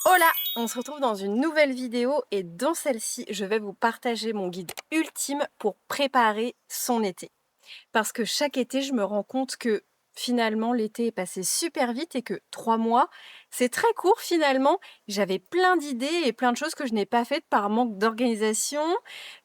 Hola! On se retrouve dans une nouvelle vidéo et dans celle-ci, je vais vous partager mon guide ultime pour préparer son été. Parce que chaque été, je me rends compte que finalement, l'été est passé super vite et que 3 mois, c'est très court finalement. J'avais plein d'idées et plein de choses que je n'ai pas faites par manque d'organisation,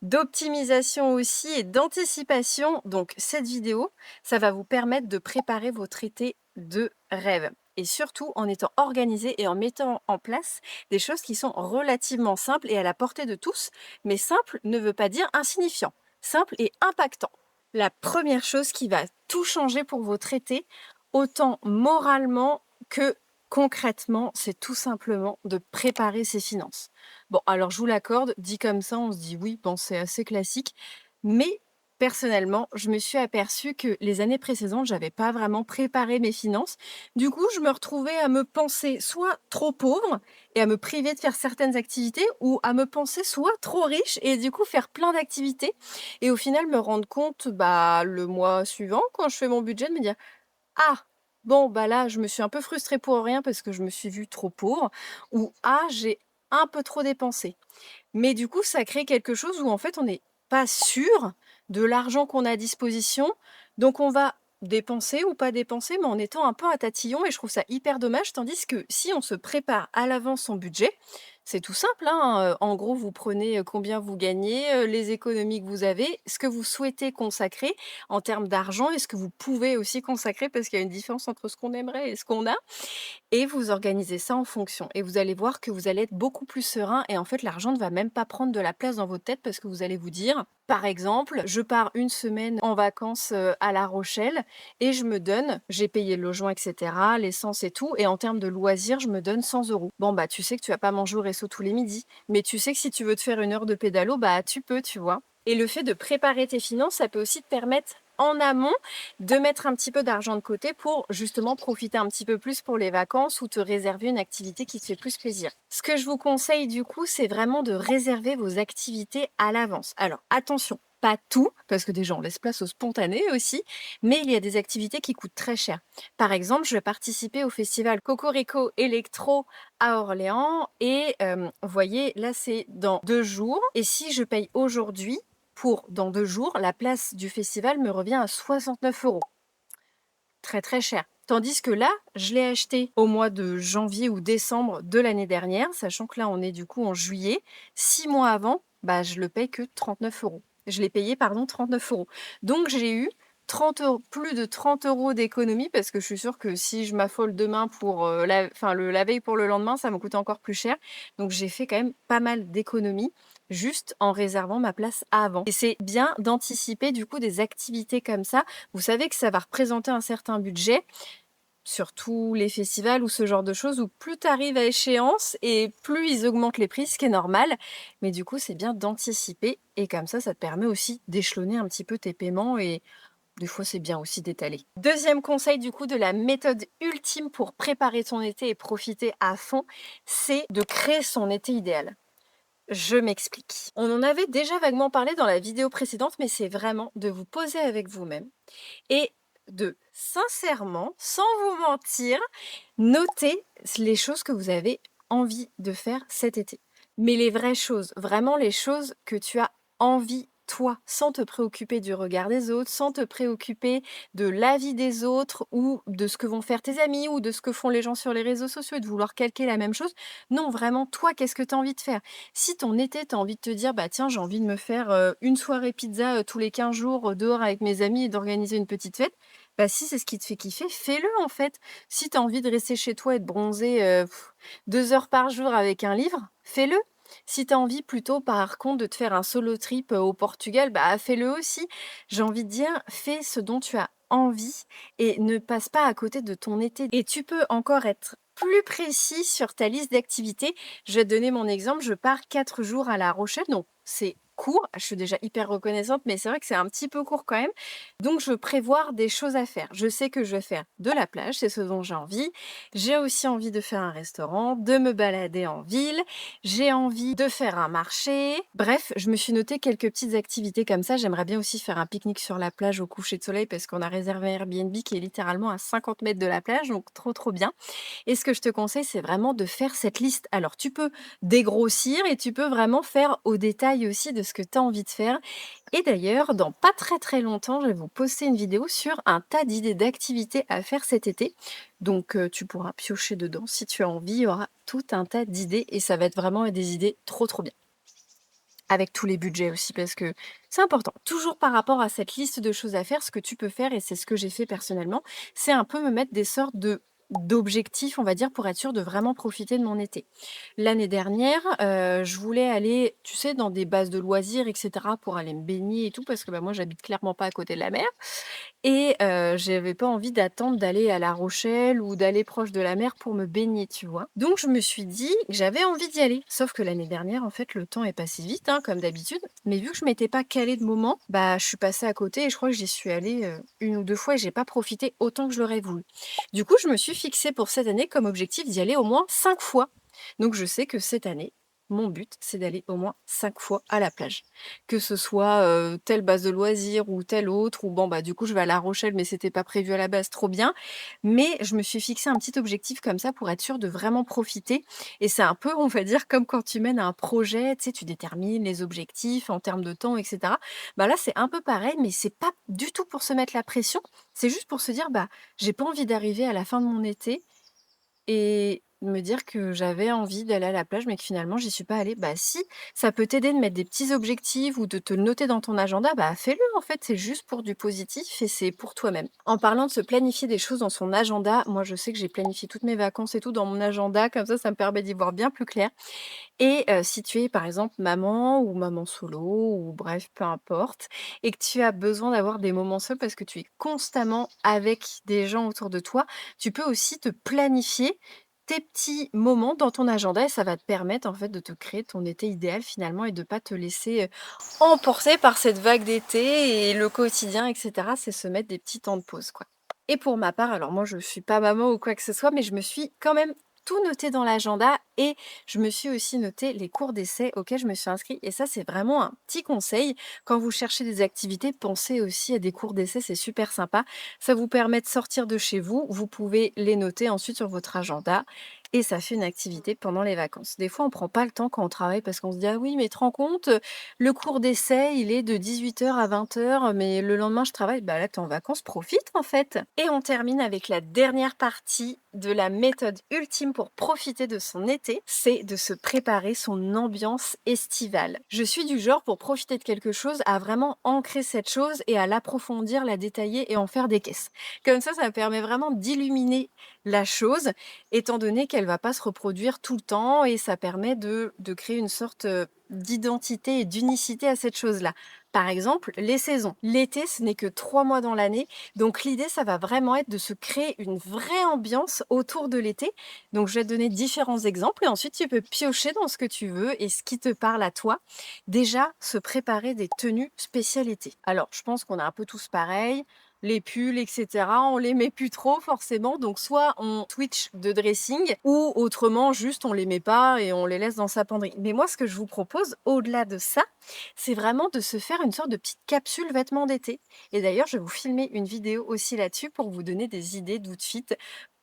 d'optimisation aussi et d'anticipation. Donc cette vidéo, ça va vous permettre de préparer votre été de rêve. Et surtout en étant organisé et en mettant en place des choses qui sont relativement simples et à la portée de tous. Mais simple ne veut pas dire insignifiant. Simple et impactant. La première chose qui va tout changer pour votre été, autant moralement que concrètement, c'est tout simplement de préparer ses finances. Bon, alors je vous l'accorde, dit comme ça, on se dit oui, bon, c'est assez classique, mais personnellement, je me suis aperçue que les années précédentes, j'avais pas vraiment préparé mes finances. Du coup, je me retrouvais à me penser soit trop pauvre et à me priver de faire certaines activités, ou à me penser soit trop riche et du coup faire plein d'activités et au final, me rendre compte, bah, le mois suivant, quand je fais mon budget, de me dire: «Ah, bon, bah, là, je me suis un peu frustrée pour rien parce que je me suis vue trop pauvre» ou «Ah, j'ai un peu trop dépensé». Mais du coup, ça crée quelque chose où en fait, on n'est pas sûr de l'argent qu'on a à disposition, donc on va dépenser ou pas dépenser, mais en étant un peu à tatillon et je trouve ça hyper dommage. Tandis que si on se prépare à l'avance son budget, c'est tout simple, hein, en gros, vous prenez, combien vous gagnez, les économies que vous avez, ce que vous souhaitez consacrer en termes d'argent et ce que vous pouvez aussi consacrer parce qu'il y a une différence entre ce qu'on aimerait et ce qu'on a et vous organisez ça en fonction et vous allez voir que vous allez être beaucoup plus serein et en fait, l'argent ne va même pas prendre de la place dans votre tête parce que vous allez vous dire, par exemple: «Je pars une semaine en vacances, à La Rochelle et je me donne» j'ai payé le logement et cetera, l'essence et tout et en termes de loisirs, je me donne 100 €. Bon, bah, tu sais que tu vas pas manger au resto tous les midis, mais tu sais que si tu veux te faire 1 heure de pédalo, bah, tu peux, tu vois? Et le fait de préparer tes finances, ça peut aussi te permettre en amont de mettre un petit peu d'argent de côté pour justement profiter un petit peu plus pour les vacances ou te réserver une activité qui te fait plus plaisir. Ce que je vous conseille du coup, c'est vraiment de réserver vos activités à l'avance. Alors attention, pas tout, parce que déjà on laisse place au spontané aussi, mais il y a des activités qui coûtent très cher. Par exemple, je vais participer au festival Cocorico Electro à Orléans et vous voyez, là c'est dans 2 jours. Et si je paye aujourd'hui, pour dans 2 jours, la place du festival me revient à 69 €. Très, très cher. Tandis que là, je l'ai acheté au mois de janvier ou décembre de l'année dernière, sachant que là, on est du coup en juillet. 6 mois avant, bah, je le paye que 39 €. Je l'ai payé, pardon, 39 €. Donc j'ai eu 30 €, plus de 30 € d'économie parce que je suis sûre que si je m'affole demain pour, la veille pour le lendemain, ça me coûte encore plus cher. Donc j'ai fait quand même pas mal d'économies juste en réservant ma place avant. Et c'est bien d'anticiper du coup des activités comme ça. Vous savez que ça va représenter un certain budget, surtout les festivals ou ce genre de choses où plus tu arrives à échéance et plus ils augmentent les prix, ce qui est normal. Mais du coup, c'est bien d'anticiper et comme ça te permet aussi d'échelonner un petit peu tes paiements et des fois, c'est bien aussi d'étaler. Deuxième conseil du coup de la méthode ultime pour préparer ton été et profiter à fond, c'est de créer son été idéal. Je m'explique. On en avait déjà vaguement parlé dans la vidéo précédente, mais c'est vraiment de vous poser avec vous-même et de sincèrement, sans vous mentir, noter les choses que vous avez envie de faire cet été. Mais les vraies choses, vraiment les choses que tu as envie toi, sans te préoccuper du regard des autres, sans te préoccuper de l'avis des autres ou de ce que vont faire tes amis ou de ce que font les gens sur les réseaux sociaux et de vouloir calquer la même chose. Non, vraiment, toi, qu'est-ce que tu as envie de faire? Si ton été, tu as envie de te dire, bah tiens, j'ai envie de me faire une soirée pizza tous les 15 jours dehors avec mes amis et d'organiser une petite fête, bah si c'est ce qui te fait kiffer, fais-le en fait. Si tu as envie de rester chez toi et de bronzer 2 heures par jour avec un livre, fais-le. Si tu as envie plutôt par contre de te faire un solo trip au Portugal, bah fais-le aussi. J'ai envie de dire, fais ce dont tu as envie et ne passe pas à côté de ton été. Et tu peux encore être plus précis sur ta liste d'activités. Je vais te donner mon exemple, je pars 4 jours à La Rochelle, donc c'est court. Je suis déjà hyper reconnaissante, mais c'est vrai que c'est un petit peu court quand même. Donc je veux prévoir des choses à faire. Je sais que je vais faire de la plage, c'est ce dont j'ai envie. J'ai aussi envie de faire un restaurant, de me balader en ville. J'ai envie de faire un marché. Bref, je me suis noté quelques petites activités comme ça. J'aimerais bien aussi faire un pique-nique sur la plage au coucher de soleil parce qu'on a réservé un Airbnb qui est littéralement à 50 mètres de la plage, donc trop bien. Et ce que je te conseille, c'est vraiment de faire cette liste. Alors, tu peux dégrossir et tu peux vraiment faire au détail aussi de ce que tu as envie de faire. Et d'ailleurs, dans pas très longtemps, je vais vous poster une vidéo sur un tas d'idées d'activités à faire cet été. Donc, tu pourras piocher dedans si tu as envie. Il y aura tout un tas d'idées et ça va être vraiment des idées trop bien. Avec tous les budgets aussi, parce que c'est important. Toujours par rapport à cette liste de choses à faire, ce que tu peux faire, et c'est ce que j'ai fait personnellement, c'est un peu me mettre des sortes d'objectifs, on va dire, pour être sûr de vraiment profiter de mon été. L'année dernière, je voulais aller, tu sais, dans des bases de loisirs, etc., pour aller me baigner et tout, parce que moi, j'habite clairement pas à côté de la mer. Et j'avais pas envie d'attendre d'aller à La Rochelle ou d'aller proche de la mer pour me baigner, tu vois? Donc je me suis dit que j'avais envie d'y aller. Sauf que l'année dernière, en fait, le temps est passé vite, hein, comme d'habitude. Mais vu que je m'étais pas calée de moment, bah, je suis passée à côté et je crois que j'y suis allée, 1 ou 2 fois et j'ai pas profité autant que je l'aurais voulu. Du coup, je me suis fixée pour cette année comme objectif d'y aller au moins 5 fois. Donc je sais que cette année, mon but, c'est d'aller au moins 5 fois à la plage. Que ce soit, telle base de loisirs ou telle autre ou bon, bah, du coup, je vais à La Rochelle, mais c'était pas prévu à la base, trop bien. Mais je me suis fixé un petit objectif comme ça pour être sûre de vraiment profiter et c'est un peu, on va dire, comme quand tu mènes un projet, tu sais, tu détermines les objectifs en termes de temps et cetera. Bah, là, c'est un peu pareil, mais c'est pas du tout pour se mettre la pression. C'est juste pour se dire: «Bah, j'ai pas envie d'arriver à la fin de mon été et me dire que j'avais envie d'aller à la plage, mais que finalement j'y suis pas allée. Bah si, ça peut t'aider de mettre des petits objectifs ou de te le noter dans ton agenda, bah fais-le en fait, c'est juste pour du positif et c'est pour toi-même. En parlant de se planifier des choses dans son agenda, moi je sais que j'ai planifié toutes mes vacances et tout dans mon agenda, comme ça me permet d'y voir bien plus clair. Et si tu es par exemple maman ou maman solo ou bref, peu importe, et que tu as besoin d'avoir des moments seuls parce que tu es constamment avec des gens autour de toi, tu peux aussi te planifier tes petits moments dans ton agenda et ça va te permettre en fait de te créer ton été idéal finalement et de pas te laisser emporter par cette vague d'été et le quotidien, etc. C'est se mettre des petits temps de pause, quoi. Et pour ma part, alors moi je suis pas maman ou quoi que ce soit, mais je me suis quand même tout noté dans l'agenda et je me suis aussi noté les cours d'essai auxquels je me suis inscrite. Et ça, c'est vraiment un petit conseil. Quand vous cherchez des activités, pensez aussi à des cours d'essai, c'est super sympa. Ça vous permet de sortir de chez vous. Vous pouvez les noter ensuite sur votre agenda et ça fait une activité pendant les vacances. Des fois, on prend pas le temps quand on travaille parce qu'on se dit: «Ah oui, mais te rends compte, le cours d'essai, il est de 18 h à 20 h, mais le lendemain, je travaille.» Bah là, tu es en vacances, profite en fait. Et on termine avec la dernière partie de la méthode ultime pour profiter de son été, c'est de se préparer son ambiance estivale. Je suis du genre pour profiter de quelque chose à vraiment ancrer cette chose et à l'approfondir, la détailler et en faire des caisses. Comme ça me permet vraiment d'illuminer la chose, étant donné qu'elle va pas se reproduire tout le temps et ça permet de créer une sorte d'identité et d'unicité à cette chose-là. Par exemple, les saisons. L'été, ce n'est que 3 mois dans l'année. Donc l'idée, ça va vraiment être de se créer une vraie ambiance autour de l'été. Donc je vais te donner différents exemples et ensuite tu peux piocher dans ce que tu veux et ce qui te parle à toi. Déjà, se préparer des tenues spéciales été. Alors, je pense qu'on a un peu tous pareil. Les pulls, etc., on les met plus trop forcément. Donc soit on switch de dressing ou autrement juste on les met pas et on les laisse dans sa penderie. Mais moi, ce que je vous propose, au-delà de ça, c'est vraiment de se faire une sorte de petite capsule vêtements d'été. Et d'ailleurs, je vais vous filmer une vidéo aussi là-dessus pour vous donner des idées d'outfits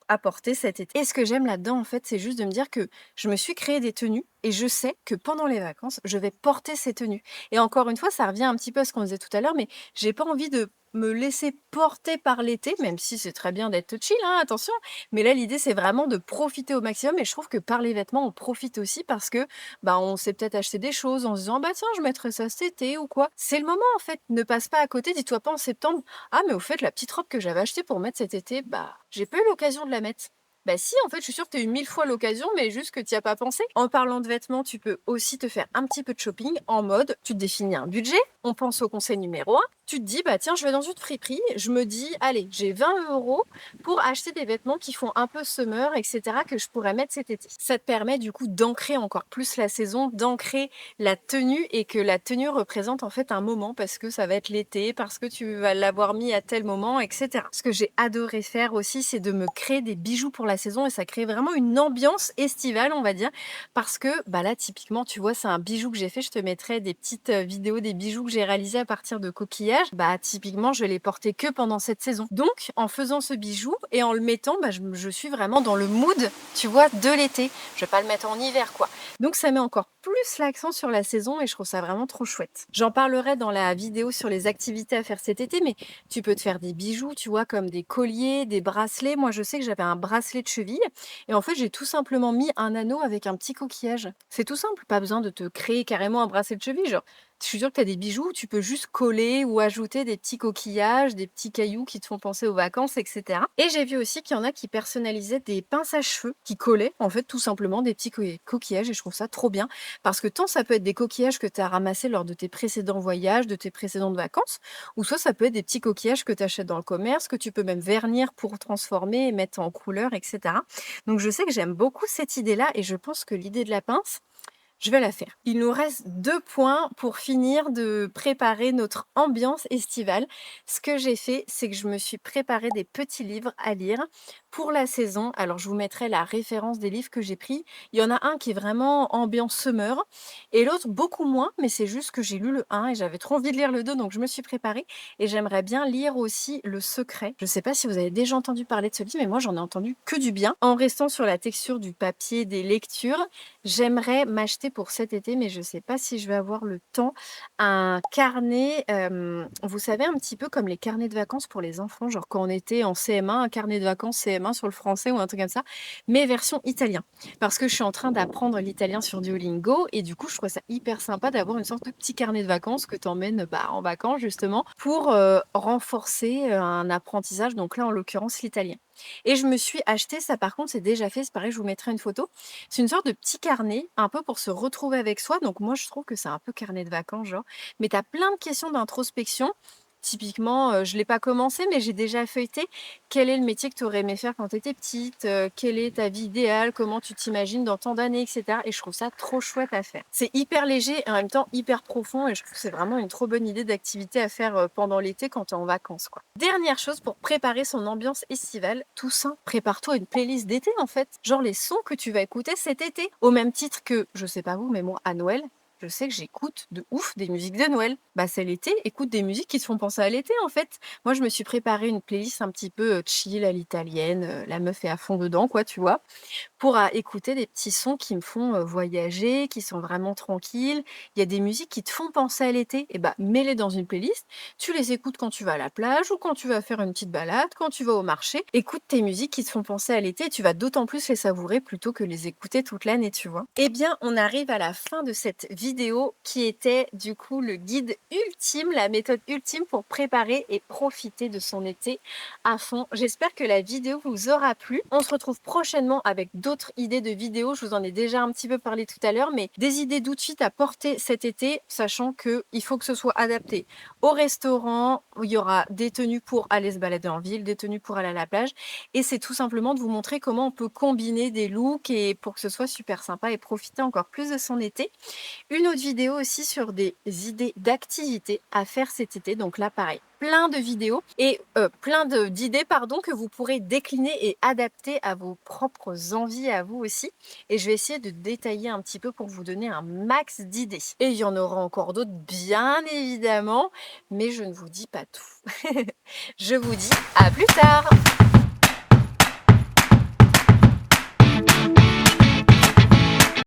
à porter cet été. Et ce que j'aime là-dedans, en fait, c'est juste de me dire que je me suis créé des tenues et je sais que pendant les vacances, je vais porter ces tenues. Et encore une fois, ça revient un petit peu à ce qu'on disait tout à l'heure, mais j'ai pas envie de me laisser porter par l'été, même si c'est très bien d'être chill, hein, attention. Mais là, l'idée, c'est vraiment de profiter au maximum. Et je trouve que par les vêtements, on profite aussi parce que bah, on s'est peut-être acheté des choses en se disant, bah tiens, je mettrai ça cet été ou quoi. C'est le moment, en fait. Ne passe pas à côté. Dis-toi pas en septembre, ah, mais au fait, la petite robe que j'avais achetée pour mettre cet été, bah, j'ai pas eu l'occasion de la mettre. Bah si, en fait, je suis sûre que tu as eu 1000 fois l'occasion, mais juste que tu y as pas pensé. En parlant de vêtements, tu peux aussi te faire un petit peu de shopping en mode, tu te définis un budget, on pense au conseil numéro un, tu te dis, bah tiens, je vais dans une friperie, je me dis, allez, j'ai 20 € pour acheter des vêtements qui font un peu summer, etc., que je pourrais mettre cet été. Ça te permet du coup d'ancrer encore plus la saison, d'ancrer la tenue et que la tenue représente en fait un moment parce que ça va être l'été, parce que tu vas l'avoir mis à tel moment, etc. Ce que j'ai adoré faire aussi, c'est de me créer des bijoux pour la saison et ça crée vraiment une ambiance estivale, on va dire, parce que bah là, typiquement, tu vois, c'est un bijou que j'ai fait. Je te mettrai des petites vidéos des bijoux que j'ai réalisés à partir de coquillages. Bah, typiquement, je l'ai porté que pendant cette saison. Donc, en faisant ce bijou et en le mettant, bah, je suis vraiment dans le mood, tu vois, de l'été. Je vais pas le mettre en hiver, quoi. Donc, ça met encore plus l'accent sur la saison et je trouve ça vraiment trop chouette. J'en parlerai dans la vidéo sur les activités à faire cet été, mais tu peux te faire des bijoux, tu vois, comme des colliers, des bracelets. Moi, je sais que j'avais un bracelet de cheville et en fait, j'ai tout simplement mis un anneau avec un petit coquillage. C'est tout simple, pas besoin de te créer carrément un bracelet de cheville. Genre, je suis sûre que tu as des bijoux où tu peux juste coller ou ajouter des petits coquillages, des petits cailloux qui te font penser aux vacances, etc. Et j'ai vu aussi qu'il y en a qui personnalisaient des pinces à cheveux qui collaient en fait tout simplement des petits coquillages et je trouve ça trop bien parce que tant ça peut être des coquillages que tu as ramassés lors de tes précédents voyages, de tes précédentes vacances, ou soit ça peut être des petits coquillages que tu achètes dans le commerce, que tu peux même vernir pour transformer et mettre en couleur, etc. Donc je sais que j'aime beaucoup cette idée-là et je pense que l'idée de la pince, je vais la faire. Il nous reste 2 points pour finir de préparer notre ambiance estivale. Ce que j'ai fait, c'est que je me suis préparé des petits livres à lire pour la saison. Alors, je vous mettrai la référence des livres que j'ai pris. Il y en a un qui est vraiment ambiance summer et l'autre beaucoup moins, mais c'est juste que j'ai lu le 1 et j'avais trop envie de lire le 2, donc je me suis préparée et j'aimerais bien lire aussi Le Secret. Je ne sais pas si vous avez déjà entendu parler de ce livre, mais moi, j'en ai entendu que du bien. En restant sur la texture du papier des lectures, j'aimerais m'acheter pour cet été, mais je ne sais pas si je vais avoir le temps, un carnet, vous savez, un petit peu comme les carnets de vacances pour les enfants, genre quand on était en CM1, un carnet de vacances CM1 sur le français ou un truc comme ça, mais version italien. Parce que je suis en train d'apprendre l'italien sur Duolingo et du coup, je trouve ça hyper sympa d'avoir une sorte de petit carnet de vacances que tu emmènes en vacances justement pour renforcer un apprentissage, donc là en l'occurrence l'italien. Et je me suis acheté ça, par contre, c'est déjà fait, c'est pareil, je vous mettrai une photo. C'est une sorte de petit carnet, un peu pour se retrouver avec soi. Donc moi, je trouve que c'est un peu carnet de vacances, genre. Mais tu as plein de questions d'introspection. Typiquement, je ne l'ai pas commencé, mais j'ai déjà feuilleté. Quel est le métier que tu aurais aimé faire quand tu étais petite? Quelle est ta vie idéale? Comment tu t'imagines dans tant d'années, etc. Et je trouve ça trop chouette à faire. C'est hyper léger et en même temps hyper profond. Et je trouve que c'est vraiment une trop bonne idée d'activité à faire pendant l'été quand tu es en vacances, quoi. Dernière chose pour préparer son ambiance estivale, tout simple, prépare-toi une playlist d'été en fait. Genre les sons que tu vas écouter cet été. Au même titre que, je sais pas vous, mais moi à Noël, je sais que j'écoute de ouf des musiques de Noël. Bah c'est l'été, écoute des musiques qui te font penser à l'été en fait. Moi je me suis préparé une playlist un petit peu chill à l'italienne, la meuf est à fond dedans quoi, tu vois, pour écouter des petits sons qui me font voyager, qui sont vraiment tranquilles. Il y a des musiques qui te font penser à l'été, et bah mets-les dans une playlist. Tu les écoutes quand tu vas à la plage ou quand tu vas faire une petite balade, quand tu vas au marché. Écoute tes musiques qui te font penser à l'été et tu vas d'autant plus les savourer plutôt que les écouter toute l'année, tu vois. Eh bien, on arrive à la fin de cette vidéo qui était du coup le guide ultime, la méthode ultime pour préparer et profiter de son été à fond. J'espère que la vidéo vous aura plu. On se retrouve prochainement avec d'autres idées de vidéos. Je vous en ai déjà un petit peu parlé tout à l'heure, mais des idées d'outfits à porter cet été, sachant qu'il faut que ce soit adapté au restaurant, où il y aura des tenues pour aller se balader en ville, des tenues pour aller à la plage. Et c'est tout simplement de vous montrer comment on peut combiner des looks et pour que ce soit super sympa et profiter encore plus de son été. Une autre vidéo aussi sur des idées d'activités à faire cet été. Donc là, pareil, plein de vidéos et d'idées pardon, que vous pourrez décliner et adapter à vos propres envies à vous aussi. Et je vais essayer de détailler un petit peu pour vous donner un max d'idées. Et il y en aura encore d'autres, bien évidemment, mais je ne vous dis pas tout. Je vous dis à plus tard!